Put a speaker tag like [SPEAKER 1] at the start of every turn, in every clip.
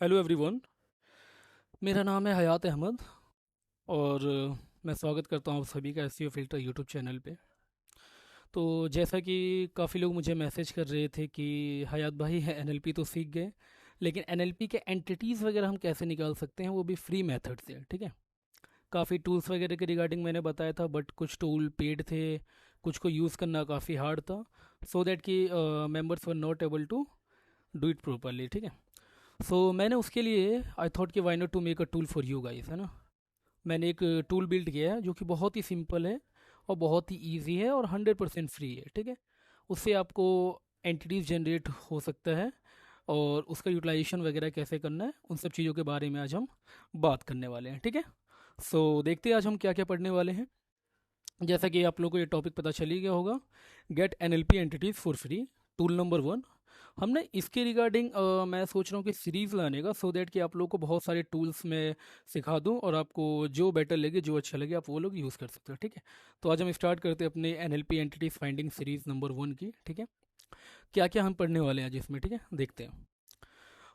[SPEAKER 1] Hello everyone. मेरा नाम है हयात अहमद और मैं स्वागत करता हूँ आप सभी का एसईओ फिल्टर यूट्यूब चैनल पे। तो जैसा कि काफ़ी लोग मुझे मैसेज कर रहे थे कि हयात भाई है एनएलपी तो सीख गए, लेकिन एनएलपी के एंटिटीज़ वगैरह हम कैसे निकाल सकते हैं, वो भी फ्री मेथड से। ठीक है, काफ़ी टूल्स वगैरह के रिगार्डिंग मैंने बताया था, बट कुछ टूल पेड थे, कुछ को यूज़ करना काफ़ी हार्ड था, सो दैट कि members were not able to do it properly. ठीक है, सो मैंने उसके लिए आई थॉट कि why not to make a tool for you guys, है ना। मैंने एक टूल बिल्ड किया है जो कि बहुत ही सिंपल है और बहुत ही ईजी है और 100% फ्री है। ठीक है, उससे आपको एंटिटीज जनरेट हो सकता है और उसका यूटिलाइजेशन वगैरह कैसे करना है, उन सब चीज़ों के बारे में आज हम बात करने वाले हैं। ठीक है, सो देखते हैं आज हम क्या क्या पढ़ने वाले हैं। जैसा कि आप लोगों को ये टॉपिक पता चल ही गया होगा, get NLP entities for free, tool number 1। हमने इसके रिगार्डिंग मैं सोच रहा हूँ कि सीरीज़ लाने का, सो दैट कि आप लोग को बहुत सारे टूल्स में सिखा दूँ और आपको जो बेटर लगे, जो अच्छा लगे, आप वो लोग यूज़ कर सकते हो। ठीक है, तो आज हम स्टार्ट करते हैं अपने NLP entities finding series number 1 की। ठीक है, क्या क्या हम पढ़ने वाले हैं आज इसमें। ठीक है, देखते हैं।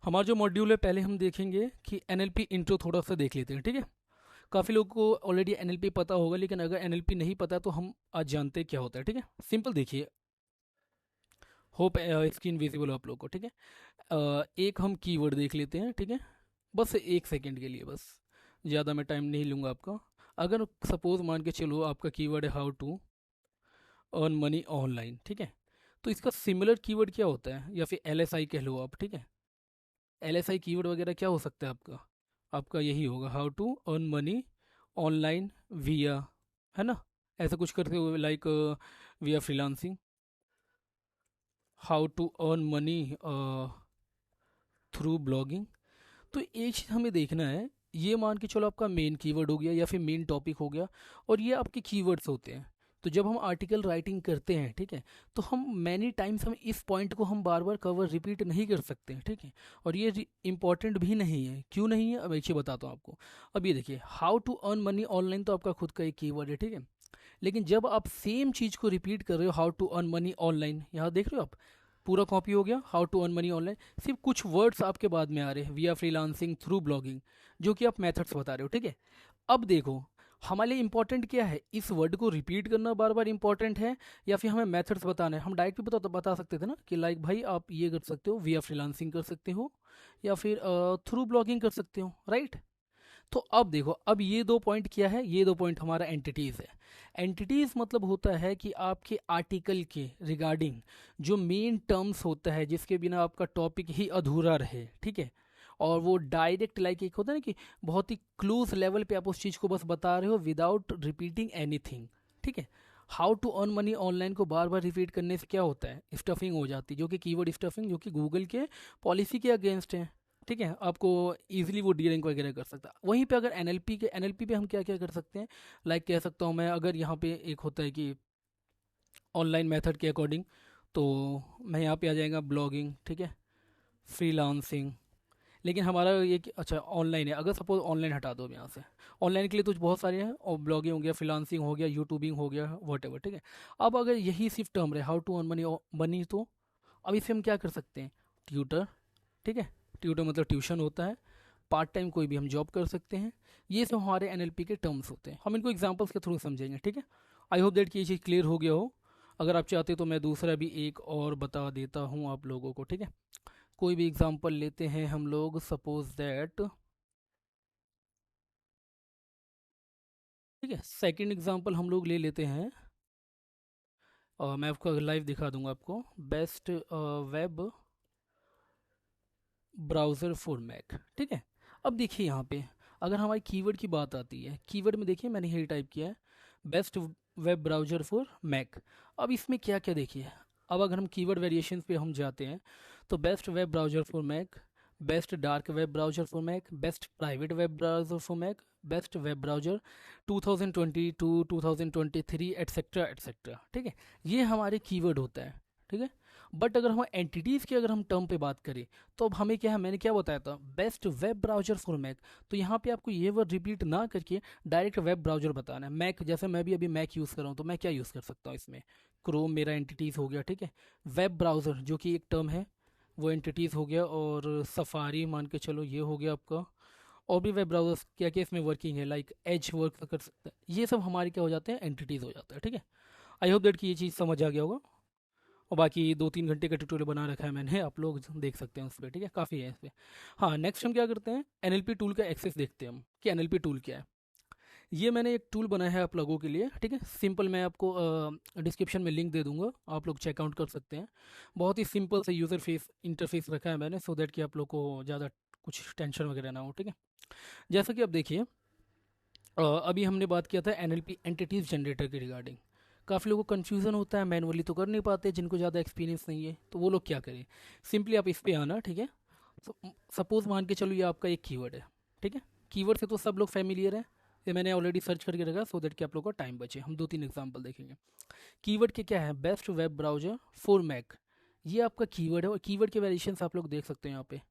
[SPEAKER 1] हमारा जो मॉड्यूल है, पहले हम देखेंगे कि एनएलपी इंट्रो थोड़ा सा देख लेते हैं। ठीक है, काफ़ी लोगों को ऑलरेडी एनएलपी पता होगा, लेकिन अगर एनएलपी नहीं पता तो हम आज जानते हैं क्या होता है। ठीक है, सिंपल देखिए, होप स्क्रीन विजिबल हो आप लोग को। ठीक है, एक हम कीवर्ड देख लेते हैं। ठीक है, बस 1 सेकंड के लिए, बस ज़्यादा मैं टाइम नहीं लूँगा आपका। अगर सपोज मान के चलो आपका कीवर्ड है how to earn money online. ठीक है, तो इसका सिमिलर कीवर्ड क्या होता है, या फिर एलएसआई कह लो आप। ठीक है, एलएसआई कीवर्ड वगैरह क्या हो सकता है आपका, आपका यही होगा, how to earn money online via, है ना, ऐसा कुछ करते हुए, like via freelancing, how to earn money through blogging. तो एक चीज़ हमें देखना है, ये मान के चलो आपका मेन कीवर्ड हो गया या फिर मेन टॉपिक हो गया, और ये आपके कीवर्ड्स होते हैं। तो जब हम आर्टिकल राइटिंग करते हैं, ठीक है, तो हम मैनी टाइम्स हम इस पॉइंट को हम बार बार कवर रिपीट नहीं कर सकते हैं। ठीक है, और ये इंपॉर्टेंट भी नहीं है। क्यों नहीं है, अब एक चीज़ बताता हूँ आपको। अब ये देखिए, how to earn money online तो आपका खुद का एक कीवर्ड है। ठीक है, लेकिन जब आप सेम चीज़ को रिपीट कर रहे हो, how to earn money online, यहाँ देख रहे हो आप, पूरा कॉपी हो गया, how to earn money online, सिर्फ कुछ वर्ड्स आपके बाद में आ रहे हैं, विया फ्रीलांसिंग थ्रू ब्लॉगिंग, जो कि आप मेथड्स बता रहे हो। ठीक है, अब देखो, हमारे लिए इंपॉर्टेंट क्या है, इस वर्ड को रिपीट करना बार बार इंपॉर्टेंट है, या फिर हमें मेथड्स बताना है। हम डायरेक्ट भी बता सकते थे ना कि लाइक भाई आप ये कर सकते हो, विया फ्रीलांसिंग कर सकते हो, या फिर थ्रू ब्लॉगिंग कर सकते हो, राइट। तो अब देखो, अब ये 2 पॉइंट क्या है, ये 2 पॉइंट हमारा एंटिटीज़ है। एंटिटीज़ मतलब होता है कि आपके आर्टिकल के रिगार्डिंग जो मेन टर्म्स होता है, जिसके बिना आपका टॉपिक ही अधूरा रहे। ठीक है, और वो डायरेक्ट, लाइक एक होता है ना कि बहुत ही क्लोज लेवल पे आप उस चीज़ को बस बता रहे हो विदाउट रिपीटिंग एनीथिंग। ठीक है, how to earn money online को बार बार रिपीट करने से क्या होता है, स्टफिंग हो जाती है, जो कि कीवर्ड स्टफिंग, जो कि गूगल के पॉलिसी के अगेंस्ट है। ठीक है, आपको इजीली वो डी रैंक वगैरह कर सकता है। वहीं पे अगर एनएलपी पे हम क्या क्या कर सकते हैं, लाइक कह सकता हूँ मैं, अगर यहाँ पे एक होता है कि ऑनलाइन मेथड के अकॉर्डिंग, तो मैं यहाँ पे आ जाएगा ब्लॉगिंग, ठीक है, फ्रीलांसिंग। लेकिन हमारा ये अच्छा ऑनलाइन है, अगर सपोज ऑनलाइन हटा दो अब यहाँ से, ऑनलाइन के लिए तो बहुत सारे हैं, और ब्लॉगिंग हो गया, फ्रीलांसिंग हो गया, यूट्यूबिंग हो गया, वट एवर। ठीक है, अब अगर यही सिर्फ टर्म रहे, how to earn money money, तो अब इसे हम क्या कर सकते हैं, ट्यूटर। ठीक है, ट्यूटर मतलब ट्यूशन होता है, पार्ट टाइम कोई भी हम जॉब कर सकते हैं। ये सब हमारे एनएलपी के टर्म्स होते हैं, हम इनको एग्जांपल्स के थ्रू समझेंगे। ठीक है, आई होप दैट कि ये चीज़ क्लियर हो गया हो। अगर आप चाहते तो मैं दूसरा भी एक और बता देता हूँ आप लोगों को। ठीक है, कोई भी एग्जांपल लेते हैं हम लोग, सपोज दैट, ठीक है, सेकंड एग्जांपल हम लोग ले लेते हैं, और मैं आपको लाइव दिखा दूंगा आपको, best web browser for Mac. ठीक है, अब देखिए यहाँ पे, अगर हमारी कीवर्ड की बात आती है, कीवर्ड में देखिए मैंने यही टाइप किया है, best web browser for Mac. अब इसमें क्या क्या देखिए, अब अगर हम कीवर्ड वेरिएशन पे हम जाते हैं, तो best web browser for Mac, best dark web browser for Mac, best private web browser for Mac, best web browser 2022 2023 etcetera etcetera. ठीक है, ये हमारे कीवर्ड होता है। ठीक है, बट अगर हम एंटिटीज़ की अगर हम टर्म पे बात करें, तो अब हमें क्या है, मैंने क्या बताया था, best web browser for Mac. तो यहाँ पे आपको ये वर्ड रिपीट ना करके डायरेक्ट वेब ब्राउजर बताना है। मैक, जैसे मैं भी अभी मैक यूज़ कर रहा हूँ, तो मैं क्या यूज़ कर सकता हूँ इसमें, क्रोम मेरा एंटिटीज़ हो गया। ठीक है, वेब ब्राउज़र जो कि एक टर्म है, वो एंटिटीज़ हो गया, और सफारी मान के चलो ये हो गया आपका। और भी वेब ब्राउजर्स क्या क्या इसमें वर्किंग है, लाइक एज वर्क कर सकते हैं, ये सब हमारे क्या हो जाते हैं, एंटिटीज़ हो जाता है। ठीक है, आई होप दैट कि ये चीज़ समझ आ गया होगा। और बाकी 2-3 घंटे का ट्यूटोरियल बना रखा है मैंने, आप लोग देख सकते हैं उस पर। ठीक है, काफ़ी है इस पर। हाँ, नेक्स्ट हम क्या करते हैं, एनएलपी टूल का एक्सेस देखते हैं हम कि एनएलपी टूल क्या है। ये मैंने एक टूल बनाया है आप लोगों के लिए। ठीक है, सिंपल, मैं आपको डिस्क्रिप्शन में लिंक दे दूंगा, आप लोग चेकआउट कर सकते हैं। बहुत ही सिंपल से यूज़र फेस इंटरफेस रखा है मैंने, सो दैट कि आप लोग को ज़्यादा कुछ टेंशन वगैरह ना हो। ठीक है, जैसा कि आप देखिए, अभी हमने बात किया था एनएलपी एंटिटीज जनरेटर के रिगार्डिंग। काफ़ी लोगों को कन्फ्यूज़न होता है, मैनुअली तो कर नहीं पाते जिनको ज़्यादा एक्सपीरियंस नहीं है, तो वो लोग क्या करें, सिंपली आप इस पे आना। ठीक है, सपोज मान के चलो ये आपका एक कीवर्ड है। ठीक है, कीवर्ड से तो सब लोग फैमिलियर है, ये मैंने ऑलरेडी सर्च करके रखा, सो दैट कि आप लोग का टाइम बचे। हम 2-3 एग्जांपल देखेंगे। कीवर्ड के क्या है, best web browser for Mac, ये आपका कीवर्ड है। और कीवर्ड के वेरिएशंस आप लोग देख सकते हैं यहाँ पे,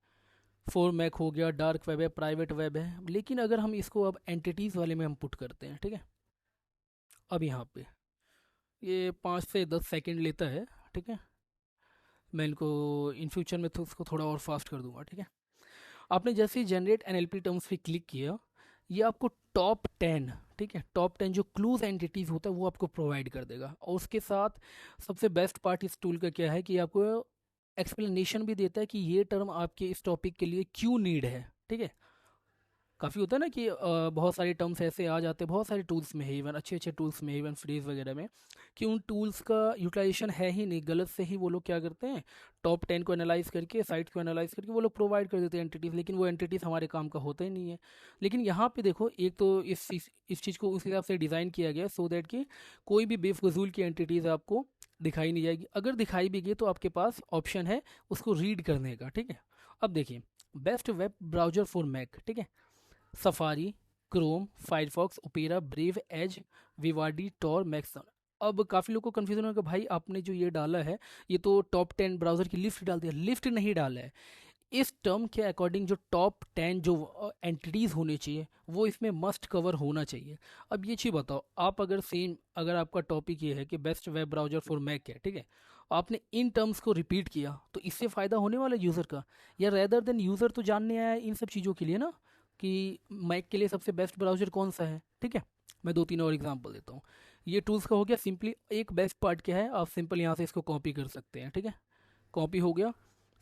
[SPEAKER 1] फॉर मैक हो गया, डार्क वेब है, प्राइवेट वेब है। लेकिन अगर हम इसको अब एंटिटीज़ वाले में हम पुट करते हैं, ठीक है, अब यहाँ पे ये 5 से 10 सेकेंड लेता है। ठीक है, मैं इनको इन फ्यूचर में तो उसको थोड़ा और फास्ट कर दूंगा। ठीक है, आपने जैसे ही जनरेट एनएलपी टर्म्स पे क्लिक किया, ये आपको टॉप 10, ठीक है, टॉप 10 जो क्लूज एंटिटीज़ होता है वो आपको प्रोवाइड कर देगा। और उसके साथ सबसे बेस्ट पार्ट इस टूल का क्या है कि आपको एक्सप्लेनेशन भी देता है कि ये टर्म आपके इस टॉपिक के लिए क्यों नीड है। ठीक है, काफ़ी होता है ना कि बहुत सारे टर्म्स ऐसे आ जाते हैं, बहुत सारे टूल्स में है, इवन अच्छे अच्छे टूल्स में, इवन फ्रीज वगैरह में, कि उन टूल्स का यूटिलाइजेशन है ही नहीं, गलत से ही वो लोग क्या करते हैं, टॉप 10 को एनालाइज करके, साइट को एनालाइज करके वो लोग प्रोवाइड कर देते हैं एंटिटीज़, लेकिन वो एंटिटीज़ हमारे काम का होता ही नहीं है। लेकिन यहाँ पे देखो, एक तो इस चीज़ को उस हिसाब से डिज़ाइन किया गया सो दैट कि कोई भी बेफजूल की एंटिटीज़ आपको दिखाई नहीं जाएगी। अगर दिखाई भी गई तो आपके पास ऑप्शन है उसको रीड करने का। ठीक है, अब देखिए, best web browser for Mac, ठीक है, Safari, Chrome, Firefox, Opera, Brave, Edge, Vivaldi, Tor, Maxthon. अब काफ़ी लोगों को कन्फ्यूजन होगा, भाई आपने जो ये डाला है ये तो टॉप 10 ब्राउज़र की लिस्ट डाल दिया। लिस्ट नहीं डाला है, इस टर्म के अकॉर्डिंग जो टॉप 10 जो एंटिटीज़ होनी चाहिए वो इसमें मस्ट कवर होना चाहिए। अब ये चीज़ बताओ, आप अगर सेम, अगर आपका टॉपिक ये है कि best web browser for Mac है, ठीक है, आपने इन टर्म्स को रिपीट किया, तो इससे फ़ायदा होने वाला यूज़र का, या रेदर देन यूज़र तो जानने आया है इन सब चीज़ों के लिए ना, कि मैक के लिए सबसे बेस्ट ब्राउज़र कौन सा है। ठीक है, मैं 2-3 और एग्जांपल देता हूँ। ये टूल्स का हो गया। सिंपली एक बेस्ट पार्ट क्या है, आप सिंपल यहाँ से इसको कॉपी कर सकते हैं। ठीक है, कॉपी हो गया।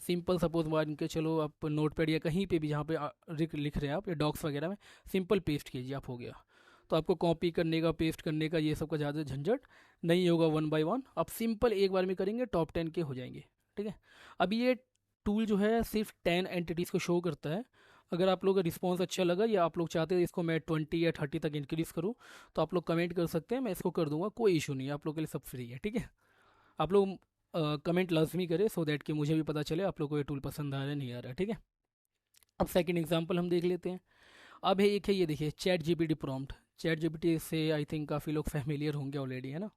[SPEAKER 1] सिंपल सपोज मान के चलो आप नोट पैड या कहीं पे भी जहाँ पे लिख रहे हैं आप, या डॉक्स वगैरह में, सिंपल पेस्ट कीजिए, आप हो गया। तो आपको कॉपी करने का, पेस्ट करने का, ये सब का ज़्यादा झंझट नहीं होगा। 1 बाय 1 आप सिंपल एक बार में करेंगे, टॉप 10 के हो जाएंगे। ठीक है, अभी ये टूल जो है सिर्फ 10 एंटिटीज़ को शो करता है। अगर आप लोग का रिस्पॉन्स अच्छा लगा, या आप लोग चाहते हैं इसको मैं 20 या 30 तक इंक्रीज़ करूँ, तो आप लोग कमेंट कर सकते हैं, मैं इसको कर दूंगा, कोई इशू नहीं है, आप लोग के लिए सब फ्री है। ठीक है, आप लोग कमेंट लाजमी करें, सो दैट कि मुझे भी पता चले आप लोगों को ये टूल पसंद आ रहा है नहीं आ रहा है। ठीक है, अब सेकंड एग्जांपल हम देख लेते हैं। अब है एक है, ये देखिए, chat GPT prompt. Chat GPT से आई थिंक काफ़ी लोग फैमिलियर होंगे ऑलरेडी, है ना।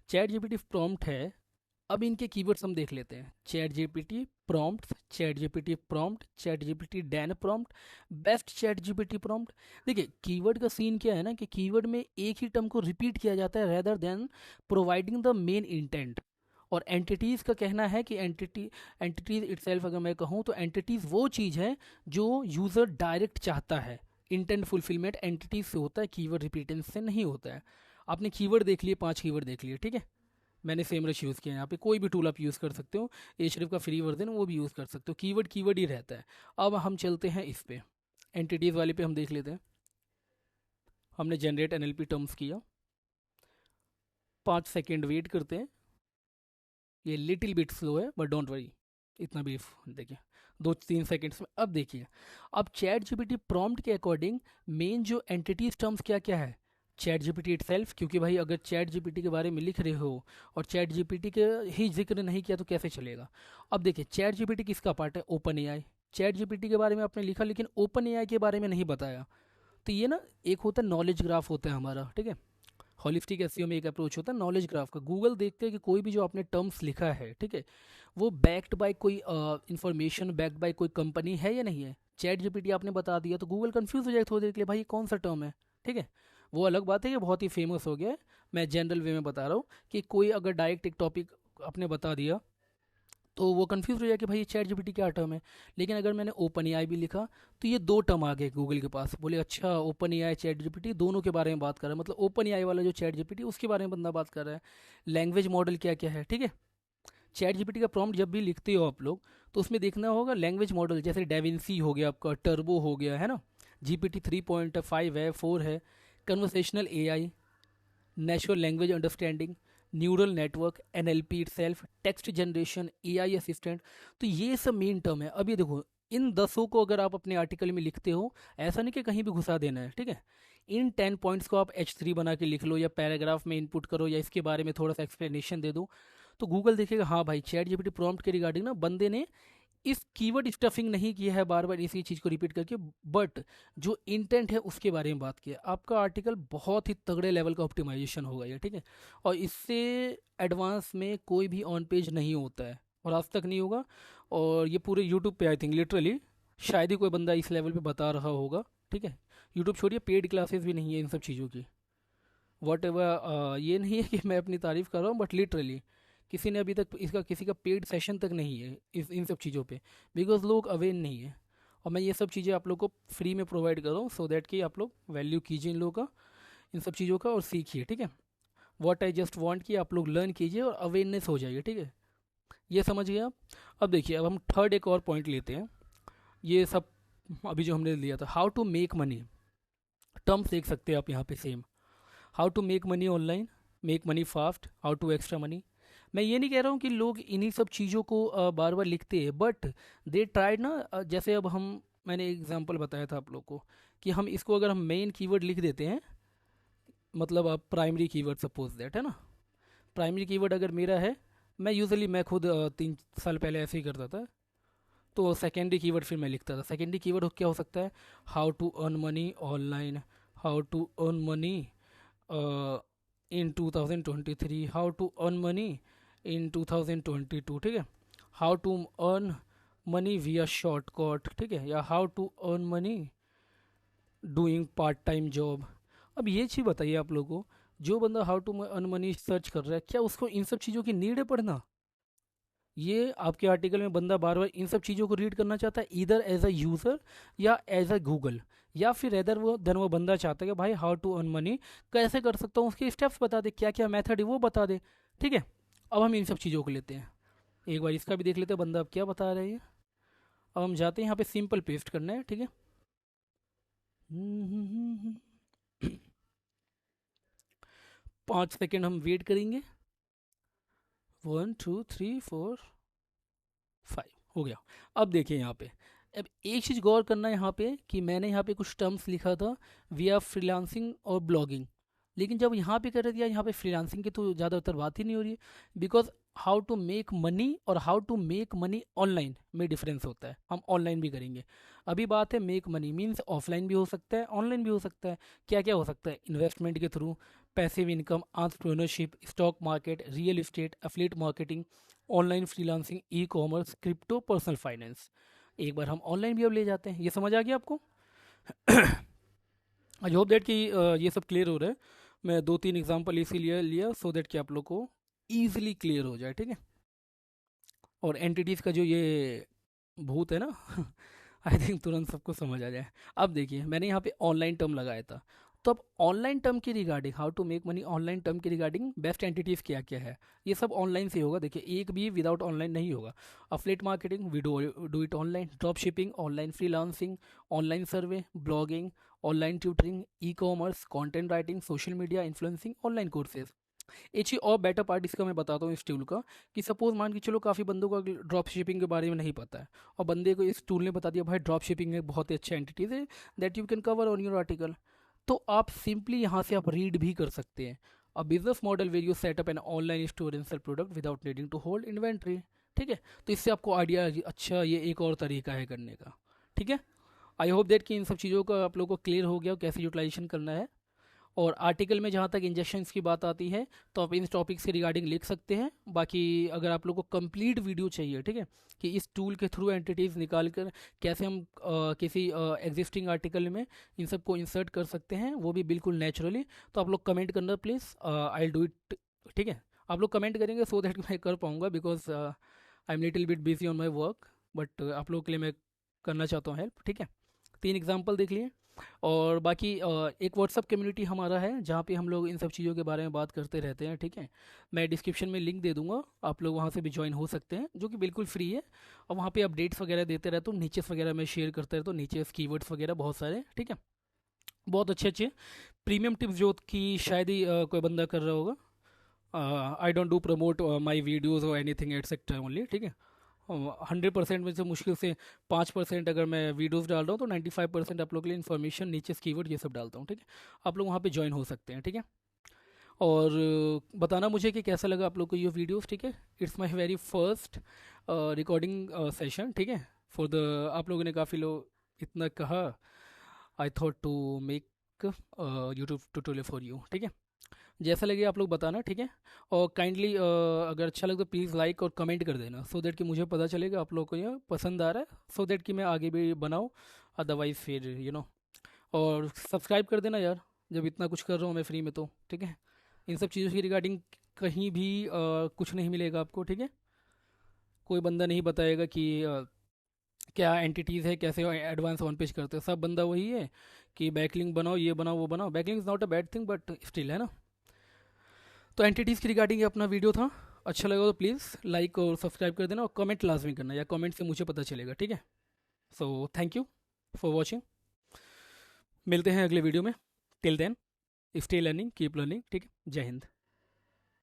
[SPEAKER 1] चैट जीपीटी प्रॉम्प्ट है। अब इनके कीवर्ड्स हम देख लेते हैं। Chat GPT prompt, chat GPT prompt, chat GPT Dan prompt, best chat GPT prompt. देखिए, कीवर्ड का सीन क्या है ना, कि कीवर्ड में एक ही टर्म को रिपीट किया जाता है rather than providing the main intent. और एंटिटीज़ का कहना है कि एंटिटीज़ इटसेल्फ अगर मैं कहूँ तो एंटिटीज़ वो चीज़ है जो यूज़र डायरेक्ट चाहता है। इंटेंट फुलफिलमेंट एंटिटीज से होता है, कीवर्ड रिपीटेंस से नहीं होता है। आपने कीवर्ड देख लिए, 5 कीवर्ड देख लिए, ठीक है, मैंने सेमरश यूज़ किया है। यहाँ पे कोई भी टूल आप यूज़ कर सकते हो, एचरीफ का फ्री वर्जन वो भी यूज़ कर सकते हो, कीवर्ड कीवर्ड ही रहता है। अब हम चलते हैं इस पे, एंटिटीज़ वाले पे हम देख लेते हैं। हमने जनरेट एनएलपी टर्म्स किया, 5 सेकेंड वेट करते हैं। ये लिटिल बिट स्लो है बट डोंट वरी, इतना भी देखिए 2-3 सेकेंड्स में। अब देखिए, अब चैट जीपीटी प्रॉम्प्ट के अकॉर्डिंग मेन जो एंटिटीज टर्म्स क्या क्या है, चैट जीपीटी इटसेल्फ, क्योंकि भाई अगर चैट जीपीटी के बारे में लिख रहे हो और चैट जीपीटी के ही जिक्र नहीं किया तो कैसे चलेगा। अब देखिए, चैट जीपीटी किसका पार्ट है, ओपन एआई। चैट जीपीटी के बारे में आपने लिखा लेकिन ओपन एआई के बारे में नहीं बताया। तो ये ना, एक होता है नॉलेज ग्राफ होता है हमारा, ठीक है, हॉलिस्टिक एसईओ में एक अप्रोच होता है नॉलेज ग्राफ का। गूगल देखते हैं कि कोई भी जो आपने टर्म्स लिखा है, ठीक है, वो बैक्ड बाय कोई इंफॉर्मेशन, बैक्ड बाय कोई कंपनी है या नहीं है। चैट जीपीटी आपने बता दिया तो गूगल कंफ्यूज हो जाएगा थोड़ी देर के लिए, भाई ये कौन सा टर्म है। ठीक है, वो अलग बात है कि बहुत ही फेमस हो गया है। मैं जनरल वे में बता रहा हूँ कि कोई अगर डायरेक्ट एक टॉपिक आपने बता दिया तो वो कंफ्यूज हो जाए कि भाई ये चैट जीपीटी क्या टर्म है। लेकिन अगर मैंने ओपन एआई भी लिखा तो ये दो टर्म आ गए गूगल के पास, बोले अच्छा ओपन एआई चैट जीपीटी दोनों के बारे में बात कर रहा है, मतलब ओपन एआई वाला जो चैट जीपीटी उसके बारे में बंदा बात कर रहा है। लैंग्वेज मॉडल क्या क्या है, ठीक है। चैट जीपीटी का प्रॉम्प्ट जब भी लिखते हो आप लोग तो उसमें देखना होगा लैंग्वेज मॉडल, जैसे डेविंसी हो गया आपका, टर्बो हो गया है ना, जीपीटी 3.5 है, 4 है, conversational AI, natural language understanding, neural network, NLP itself, text generation, AI assistant. तो ये सब मेन टर्म है। अभी देखो इन 10 को अगर आप अपने आर्टिकल में लिखते हो, ऐसा नहीं कि कहीं भी घुसा देना है, ठीक है। इन 10 पॉइंट्स को आप H3 बना के लिख लो, या पैराग्राफ में इनपुट करो, या इसके बारे में थोड़ा सा एक्सप्लेनेशन दे दो, तो गूगल देखेगा हाँ भाई चैट जीपीटी प्रॉम्प्ट के रिगार्डिंग ना बंदे ने इस कीवर्ड स्टफिंग नहीं किया है बार बार इसी चीज़ को रिपीट करके, बट जो इंटेंट है उसके बारे में बात किया। आपका आर्टिकल बहुत ही तगड़े लेवल का ऑप्टिमाइजेशन होगा ये, ठीक है। और इससे एडवांस में कोई भी ऑन पेज नहीं होता है, और आज तक नहीं होगा। और ये पूरे यूट्यूब पे आई थिंक लिटरली शायद ही कोई बंदा इस लेवल पे बता रहा होगा, ठीक है। यूट्यूब छोड़िए, पेड क्लासेस भी नहीं है इन सब चीज़ों की। वॉट एवर, ये नहीं है कि मैं अपनी तारीफ़ कर रहा हूँ, बट लिटरली किसी ने अभी तक इसका किसी का पेड सेशन तक नहीं है इस इन सब चीज़ों पे, बिकॉज लोग अवेयर नहीं है। और मैं ये सब चीज़ें आप लोग को फ्री में प्रोवाइड कर रहा हूँ, सो दैट कि आप लोग वैल्यू कीजिए इन लोगों का, इन सब चीज़ों का, और सीखिए, ठीक है। वॉट आई जस्ट वांट कि आप लोग लर्न कीजिए और अवेयरनेस हो जाइए, ठीक है। ये समझ गए आप। अब देखिए, अब हम थर्ड एक और पॉइंट लेते हैं। ये सब अभी जो हमने लिया था, how to make money, terms देख सकते हैं आप यहाँ पे same. How to make money online, make money fast, how to extra money. मैं ये नहीं कह रहा हूँ कि लोग इन्हीं सब चीज़ों को बार बार लिखते हैं, बट दे ट्राइड ना, जैसे अब हम, मैंने एग्जांपल बताया था आप लोग को कि हम इसको अगर हम मेन कीवर्ड लिख देते हैं, मतलब आप प्राइमरी कीवर्ड सपोज दैट है ना, प्राइमरी कीवर्ड अगर मेरा है, मैं खुद 3 साल पहले ऐसे ही करता था। तो सेकेंडरी कीवर्ड फिर मैं लिखता था। सेकेंडरी कीवर्ड क्या हो सकता है, how to earn money online, how to earn money in 2023, how to earn money in 2022, ठीक है। How to earn money via shortcut, ठीक है, या how to earn money doing part time job. अब ये चीज़ बताइए आप लोगों को, जो बंदा how to earn money search कर रहा है, क्या उसको इन सब चीज़ों की नीड है पढ़ना? ये आपके आर्टिकल में बंदा बार बार इन सब चीज़ों को रीड करना चाहता है, इधर एज अ यूज़र या एज अ गूगल, या फिर इधर वो बंदा चाहता है कि भाई हाउ टू अर्न मनी कैसे कर सकता हूँ, उसके स्टेप्स बता दे, क्या क्या मेथड है वो बता दे, ठीक है। अब हम इन सब चीज़ों को लेते हैं, एक बार इसका भी देख लेते हैं बंदा अब क्या बता रहा है ये। अब हम जाते हैं यहाँ पे सिंपल पेस्ट करना है, ठीक है। 5 सेकेंड हम वेट करेंगे। 1 2 3 4 5 हो गया। अब देखिए यहाँ पे, अब एक चीज़ गौर करना है यहाँ पे कि मैंने यहाँ पे कुछ टर्म्स लिखा था, वी फ्रीलांसिंग और ब्लॉगिंग, लेकिन जब यहाँ पे कर दिया, यहाँ पे फ्रीलांसिंग की तो ज़्यादातर बात ही नहीं हो रही है, because how to make money और how to make money online में डिफरेंस होता है। हम ऑनलाइन भी करेंगे। अभी बात है मेक मनी मीन्स ऑफलाइन भी हो सकता है, ऑनलाइन भी हो सकता है। क्या क्या हो सकता है, इन्वेस्टमेंट के through, passive income, entrepreneurship, stock market, real estate, affiliate marketing, online freelancing, e commerce, crypto, personal finance. एक बार हम ऑनलाइन भी अब ले जाते हैं। ये समझ आ गया आपको? आई होप दैट कि ये सब क्लियर हो रहा है। मैं 2 3 एग्जांपल इसीलिए लिया सो दैट कि आप लोग को ईजिली क्लियर हो जाए, ठीक है। और एंटिटीज़ का जो ये भूत है ना आई थिंक तुरंत सबको समझ आ जाए। अब देखिए मैंने यहाँ पे ऑनलाइन टर्म लगाया था, तो अब ऑनलाइन टर्म की regarding, how to make money online term की रिगार्डिंग बेस्ट एंटिटीज़ क्या क्या है, ये सब ऑनलाइन से होगा। देखिए एक भी विदाउट ऑनलाइन नहीं होगा। Affiliate marketing, we do it online. Drop shipping, online freelancing, online survey, blogging, online tutoring, e commerce, content writing, social media influencing, online courses. एक चीज़ और बेटर पार्ट इसका मैं बताता हूँ इस टूल का, कि सपोज मान के चलो काफ़ी बंदों को ड्रॉप शिपिंग के बारे में नहीं पता है, और बंदे को इस टूल ने बता दिया भाई ड्रॉप शिपिंग एक बहुत ही अच्छा एंटिटीज है that you can cover on your article, तो आप सिंपली यहाँ से आप रीड भी कर सकते हैं। A business model where you set up an online store and sell product without needing to hold inventory, ठीक है। तो इससे आपको आइडिया, अच्छा ये एक और तरीका है करने का, ठीक है। आई होप दैट कि इन सब चीज़ों का आप लोगों को क्लियर हो गया कैसे यूटिलाइजेशन करना है। और आर्टिकल में जहाँ तक इंजेक्शंस की बात आती है तो आप इन टॉपिक्स के रिगार्डिंग लिख सकते हैं। बाकी अगर आप लोग को कंप्लीट वीडियो चाहिए, ठीक है, कि इस टूल के थ्रू एंटिटीज़ निकाल कर कैसे हम किसी एग्जिस्टिंग आर्टिकल में इन सब को इंसर्ट कर सकते हैं, वो भी बिल्कुल नेचुरली, तो आप लोग कमेंट करना please, I will do it, ठीक है। आप लोग कमेंट करेंगे सो दैट मैं कर पाऊँगा, because I am little bit busy on my work, but आप लोगों के लिए मैं करना चाहता हूँ हेल्प, ठीक है। 3 एग्जाम्पल देख लिए। और बाकी एक व्हाट्सअप कम्युनिटी हमारा है जहाँ पे हम लोग इन सब चीज़ों के बारे में बात करते रहते हैं, ठीक है। मैं डिस्क्रिप्शन में लिंक दे दूंगा, आप लोग वहाँ से भी ज्वाइन हो सकते हैं, जो कि बिल्कुल फ्री है। और वहाँ पे अपडेट्स वगैरह देते रहता हूँ, नीचेस वगैरह मैं शेयर करते रहता हूँ, नीचेस कीवर्ड्स वगैरह बहुत सारे, ठीक है। बहुत अच्छे अच्छे प्रीमियम टिप्स जो कि शायद ही कोई बंदा कर रहा होगा। I don't do promote my videos और एनीथिंग एटसेट्रा ओनली, ठीक है। 100% में से मुश्किल से 5% अगर मैं वीडियोस डाल रहा हूँ, तो 95% आप लोग के लिए इन्फॉर्मेशन, नीचे कीवर्ड ये सब डालता हूँ, ठीक है। आप लोग वहाँ पे ज्वाइन हो सकते हैं, ठीक है। और बताना मुझे कि कैसा लगा आप लोग को ये वीडियोस, ठीक है। It's my very first recording session, ठीक है। फॉर द आप लोगों ने काफ़ी लोग इतना कहा, I thought to make YouTube tutorial for you, ठीक है। जैसा लगे आप लोग बताना, ठीक है। और काइंडली अगर अच्छा लगे तो प्लीज़ लाइक और कमेंट कर देना, सो दैट कि मुझे पता चलेगा आप लोग को ये पसंद आ रहा है, सो दैट कि मैं आगे भी बनाऊँ। अदरवाइज़ फिर और सब्सक्राइब कर देना यार, जब इतना कुछ कर रहा हूँ मैं फ्री में, तो ठीक है। इन सब चीज़ों की रिगार्डिंग कहीं भी कुछ नहीं मिलेगा आपको, ठीक है। कोई बंदा नहीं बताएगा कि क्या एंटिटीज़ है, कैसे एडवांस ऑन पेज करते हैं, सब बंदा वही है कि बैकलिंक बनाओ, ये बनाओ, वो बनाओ। Backlink is not a bad thing, but still, है ना। तो एंटिटीज़ की रिगार्डिंग ये अपना वीडियो था। अच्छा लगा तो प्लीज़ लाइक और सब्सक्राइब कर देना, और कमेंट लाजमी करना, या कमेंट से मुझे पता चलेगा, ठीक है। So thank you for watching. मिलते हैं अगले वीडियो में। Till then stay learning, keep learning, ठीक है। जय हिंद।